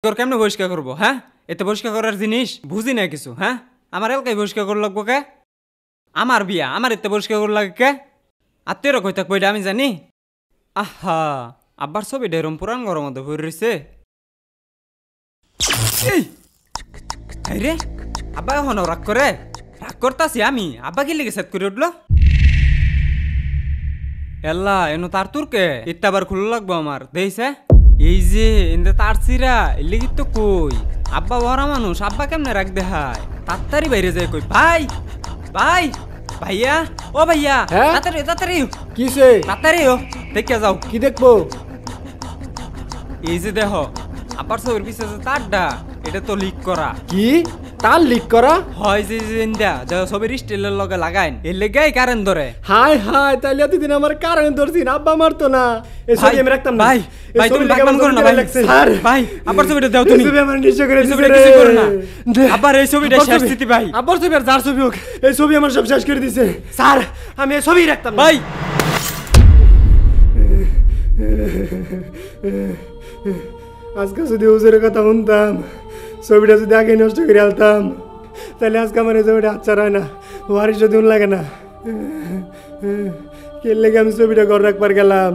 কেমনে বহিষ্কার করবো? হ্যাঁ, এতে বহিষ্কার করার জিনিস বুঝি না কিছু। হ্যাঁ, আমার এলাকায় বহিষ্কার করে লাগবো কে? আমার বিয়া, আমার এতে বহিষ্কার করে লাগে কে? আত্মীয়রা কই থাকবো এটা আমি জানি। আহা, আব্বার ছবি এরম পুরান ঘরের মধ্যে ভরে রয়েছে। রে আব্বা এখনো রাগ করে? রাগ করতাছি আমি, আব্বা কি লেগে সেট করে উঠলো? এল্লা এনো তার তুরকে ইত্তা আবার খুলে লাগবো আমার দেইছে। এই যে এনদে তার চিরা এলিগি তো কই আব্বা বড় মানুষ, আব্বা কেমনে রাখ দেখায়? তাড়াতাড়ি বাইরে যায় কই ভাই ভাই ভাইয়া ও ভাইয়া তাড়াতাড়ি তাড়াতাড়ি কিসে তাড়াতাড়ি ও দেখে যাও। কি দেখবো? এই যে দেহ আব্বার ছবির পিছে যে তারটা এটা তো লিক করা। কি তার লিক করা? হয় যে ইন্দা দেহ ছবির স্টিলের লগে লাগাইন এর লেগাই কারেন্ট ধরে। হাই হাই তাইলে এতদিন আমার কারেন্ট ধরছি আব্বা মারতো না। এই ছবি আমি রাখতাম না। ভাই ভাই তুমি বাগবান করো না ভাই। স্যার ভাই আব্বার ছবিটা দাও তুমি। এই ছবি আমার নিশ্চয় করে দিছে। ছবিটা কিছু করো না আব্বার এই ছবিটা শেষ স্মৃতি ভাই। আব্বার ছবি আর যার ছবি হোক এই ছবি আমার সব শেষ করে দিছে। স্যার আমি এই ছবি রাখতাম না। ভাই আজকে যদি হুজুরের কথা শুনতাম, ছবিটা যদি আগে নষ্ট করে আলতাম, তাহলে আজকে আমার এই ছবিটা আচ্ছা হয় না, ওয়ারিশ যদি লাগে না। কে লেগে আমি ছবিটা ঘর রাখবার গেলাম।